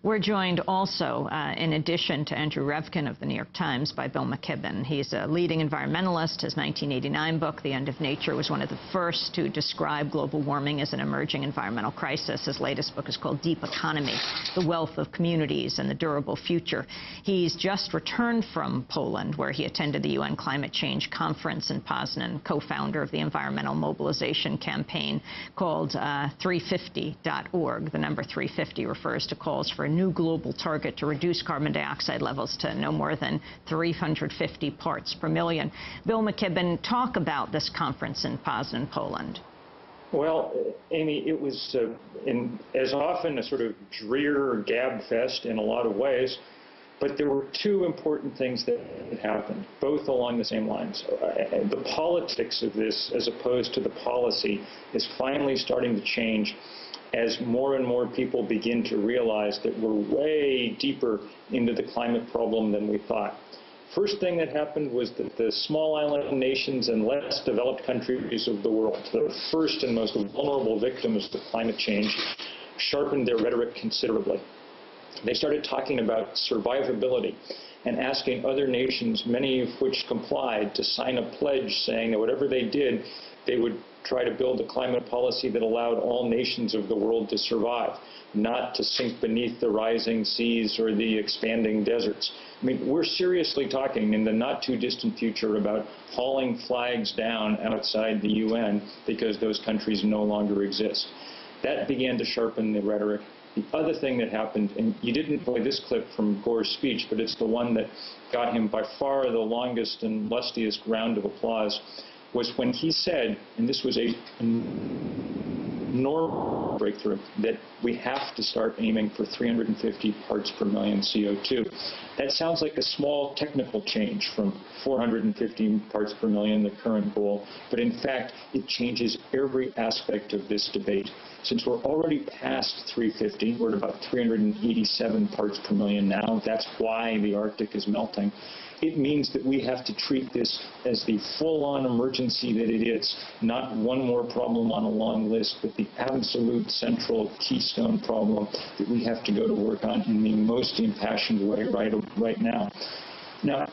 We're joined also, in addition to Andrew Revkin of the New York Times, by Bill McKibben. He's a leading environmentalist. His 1989 book, The End of Nature, was one of the first to describe global warming as an emerging environmental crisis. His latest book is called Deep Economy, The Wealth of Communities and the Durable Future. He's just returned from Poland, where he attended the UN Climate Change Conference in Poznan, co-founder of the environmental mobilization campaign called 350.org. The number 350 refers to calls for a new global target to reduce carbon dioxide levels to no more than 350 parts per million. Bill McKibben, talk about this conference in Poznan, Poland. Well, Amy, it was, as often, a sort of drear gab fest in a lot of ways, but there were two important things that happened, both along the same lines. The politics of this, as opposed to the policy, is finally starting to change as more and more people begin to realize that we're way deeper into the climate problem than we thought. First thing that happened was that the small island nations and less developed countries of the world, the first and most vulnerable victims of climate change, sharpened their rhetoric considerably. They started talking about survivability and asking other nations, many of which complied, to sign a pledge saying that whatever they did, they would try to build a climate policy that allowed all nations of the world to survive, not to sink beneath the rising seas or the expanding deserts. I mean, we're seriously talking in the not too distant future about hauling flags down outside the UN because those countries no longer exist. That began to sharpen the rhetoric. The other thing that happened, and you didn't play this clip from Gore's speech, but it's the one that got him by far the longest and lustiest round of applause, was when he said, and this was a enormous breakthrough, that we have to start aiming for 350 parts per million CO2. That sounds like a small technical change from 450 parts per million, the current goal, but in fact, it changes every aspect of this debate. Since we're already past 350, we're at about 387 parts per million now. That's why the Arctic is melting. It means that we have to treat this as the full-on emergency that it is, not one more problem on a long list, but the absolute central keystone problem that we have to go to work on in the most impassioned way right now. Now,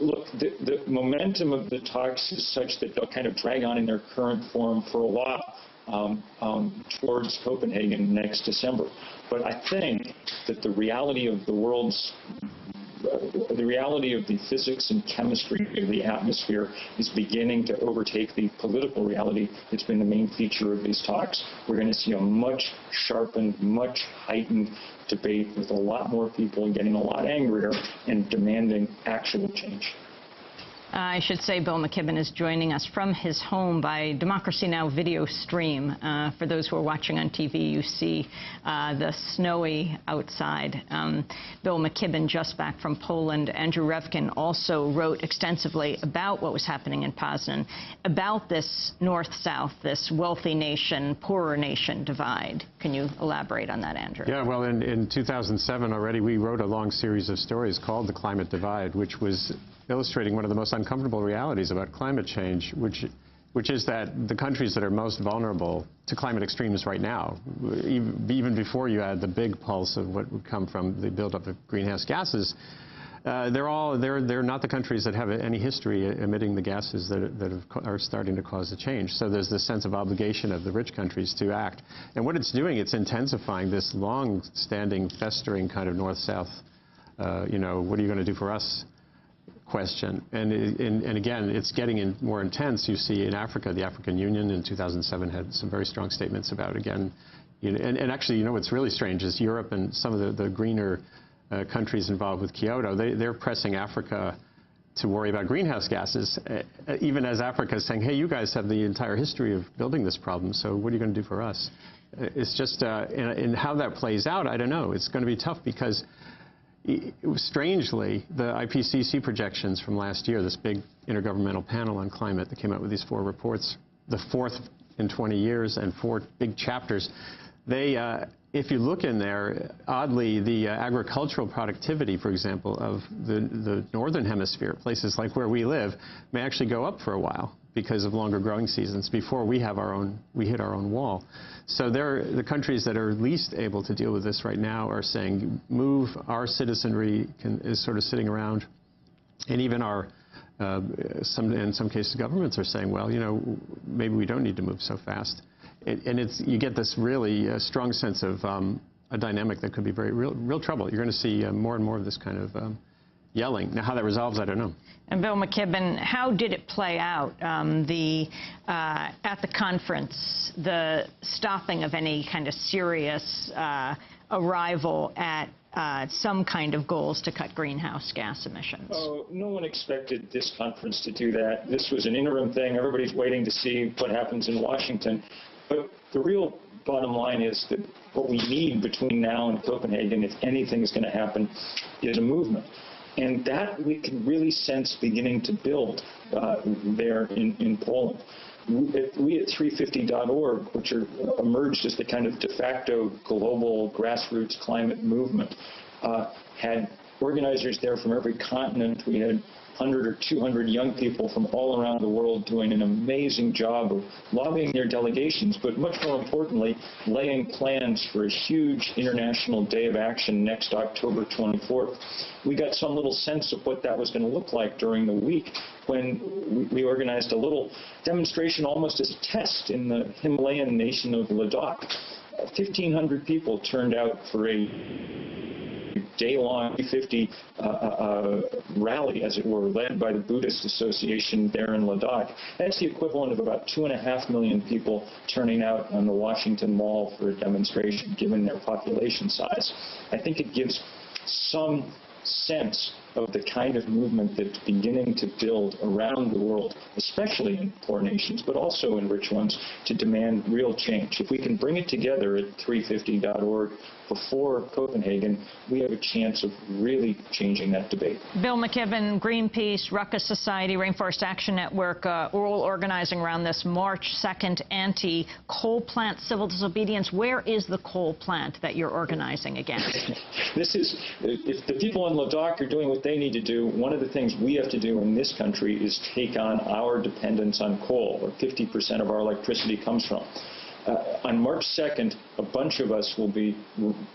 look, the momentum of the talks is such that they'll kind of drag on in their current form for a while. Towards Copenhagen next December. But I think that the reality of the physics and chemistry of the atmosphere is beginning to overtake the political reality that's been the main feature of these talks. We're going to see a much sharpened, much heightened debate with a lot more people getting a lot angrier and demanding actual change. I should say Bill McKibben is joining us from his home by Democracy Now! Video stream. For those who are watching on TV, you see the snowy outside. Bill McKibben, just back from Poland. Andrew Revkin also wrote extensively about what was happening in Poznan, about this north-south, this wealthy nation, poorer nation divide. Can you elaborate on that, Andrew? Yeah, well, in 2007 already, we wrote a long series of stories called The Climate Divide, which was illustrating one of the most uncomfortable realities about climate change, which is that the countries that are most vulnerable to climate extremes right now, even before you add the big pulse of what would come from the buildup of greenhouse gases, they're not the countries that have any history emitting the gases that are starting to cause the change. So there's this sense of obligation of the rich countries to act. And what it's doing, it's intensifying this long-standing, festering kind of north-south, what are you going to do for us question. And again, it's getting more intense. You see in Africa, the African Union in 2007 had some very strong statements about, again, and actually, what's really strange is Europe and some of the greener countries involved with Kyoto, they're pressing Africa to worry about greenhouse gases, even as Africa is saying, hey, you guys have the entire history of building this problem, so what are you going to do for us? It's just, and how that plays out, I don't know. It's going to be tough because strangely, the IPCC projections from last year, this big intergovernmental panel on climate that came out with these 4 reports, the 4th in 20 years and 4 big chapters, they, if you look in there, oddly, the agricultural productivity, for example, of the northern hemisphere, places like where we live, may actually go up for a while because of longer growing seasons before we hit our own wall. So the countries that are least able to deal with this right now are saying, move. Our citizenry is sort of sitting around, and even our in some cases governments are saying, well, you know, maybe we don't need to move so fast. And you get this really strong sense of a dynamic that could be very real trouble. You're going to see more and more of this kind of yelling. Now, how that resolves, I don't know. And Bill McKibben, how did it play out at the conference, the stopping of any kind of serious arrival at some kind of goals to cut greenhouse gas emissions? Oh, no one expected this conference to do that. This was an interim thing. Everybody's waiting to see what happens in Washington. But the real bottom line is that what we need between now and Copenhagen, if anything is going to happen, is a movement. And that we can really sense beginning to build there in Poland. We at 350.org, which emerged as the kind of de facto global grassroots climate movement, had organizers there from every continent. We had 100 or 200 young people from all around the world doing an amazing job of lobbying their delegations, but much more importantly, laying plans for a huge international day of action next October 24th. We got some little sense of what that was going to look like during the week when we organized a little demonstration almost as a test in the Himalayan nation of Ladakh. 1,500 people turned out for a day-long 350 rally, as it were, led by the Buddhist Association there in Ladakh. That's the equivalent of about 2.5 million people turning out on the Washington Mall for a demonstration, given their population size. I think it gives some sense of the kind of movement that's beginning to build around the world, especially in poor nations, but also in rich ones, to demand real change. If we can bring it together at 350.org before Copenhagen, we have a chance of really changing that debate. Bill McKibben, Greenpeace, Ruckus Society, Rainforest Action Network, all organizing around this March 2nd anti-coal plant civil disobedience. Where is the coal plant that you're organizing against? This is, if the people in Ladakh are doing what they need to do, one of the things we have to do in this country is take on our dependence on coal, where 50% of our electricity comes from. On March 2nd, a bunch of us will be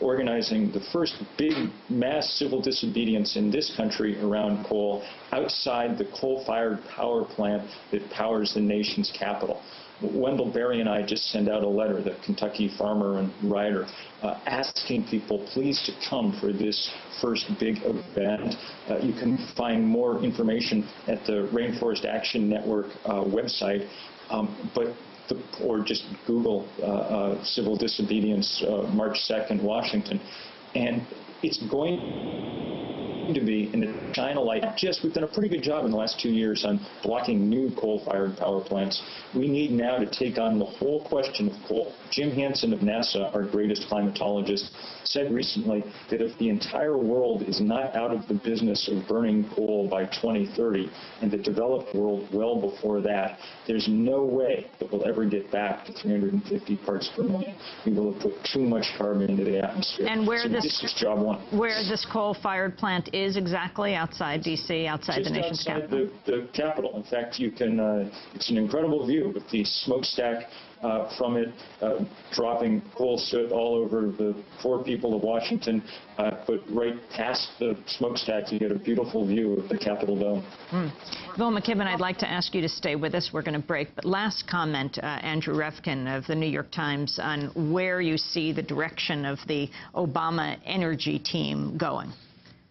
organizing the first big mass civil disobedience in this country around coal outside the coal-fired power plant that powers the nation's capital. Wendell Berry and I just sent out a letter, the Kentucky farmer and writer, asking people please to come for this first big event. You can find more information at the Rainforest Action Network website, or just Google civil disobedience March 2nd, Washington. And it's going to be in the China light. We've done a pretty good job in the last 2 years on blocking new coal-fired power plants. We need now to take on the whole question of coal. Jim Hansen of NASA, our greatest climatologist, said recently that if the entire world is not out of the business of burning coal by 2030, and the developed world well before that, there's no way that we'll ever get back to 350 parts per million. We will have put too much carbon into the atmosphere. And where this is job one. Where this coal-fired plant is exactly? Outside D.C., outside the nation's capital? Just outside the capital. In fact, you can, it's an incredible view with the smokestack from it, dropping coal soot all over the poor people of Washington, but right past the smokestack, you get a beautiful view of the Capitol Dome. Bill McKibben, I'd like to ask you to stay with us. We're going to break. But last comment, Andrew Revkin of the New York Times, on where you see the direction of the Obama energy team going.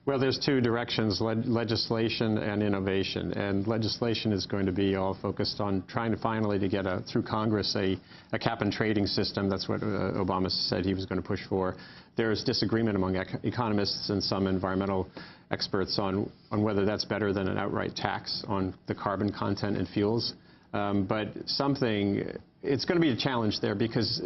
Well, there's two directions, legislation and innovation. And legislation is going to be all focused on trying to finally to get through Congress a cap and trading system. That's what Obama said he was going to push for. There's disagreement among economists and some environmental experts on whether that's better than an outright tax on the carbon content in fuels. But it's going to be a challenge there because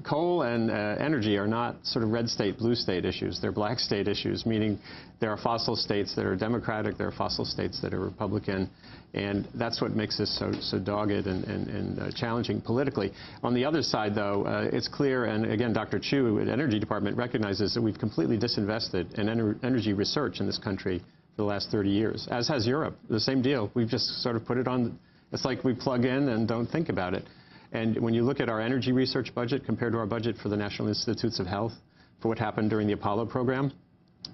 coal and energy are not sort of red state, blue state issues. They're black state issues, meaning there are fossil states that are Democratic, there are fossil states that are Republican, and that's what makes this so dogged and challenging politically. On the other side, though, it's clear, and again, Dr. Chu at the Energy Department recognizes that we've completely disinvested in energy research in this country for the last 30 years, as has Europe. The same deal. We've just sort of put it on It's like we plug in and don't think about it. And when you look at our energy research budget compared to our budget for the National Institutes of Health, for what happened during the Apollo program,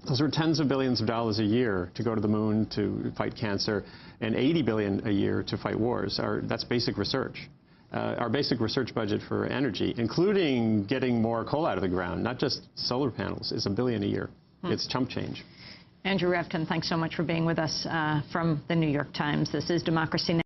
those were tens of billions of dollars a year to go to the moon to fight cancer, and $80 billion a year to fight wars. That's basic research. Our basic research budget for energy, including getting more coal out of the ground, not just solar panels, is $1 billion a year. It's chump change. Andrew Revkin, thanks so much for being with us from the New York Times. This is Democracy Now!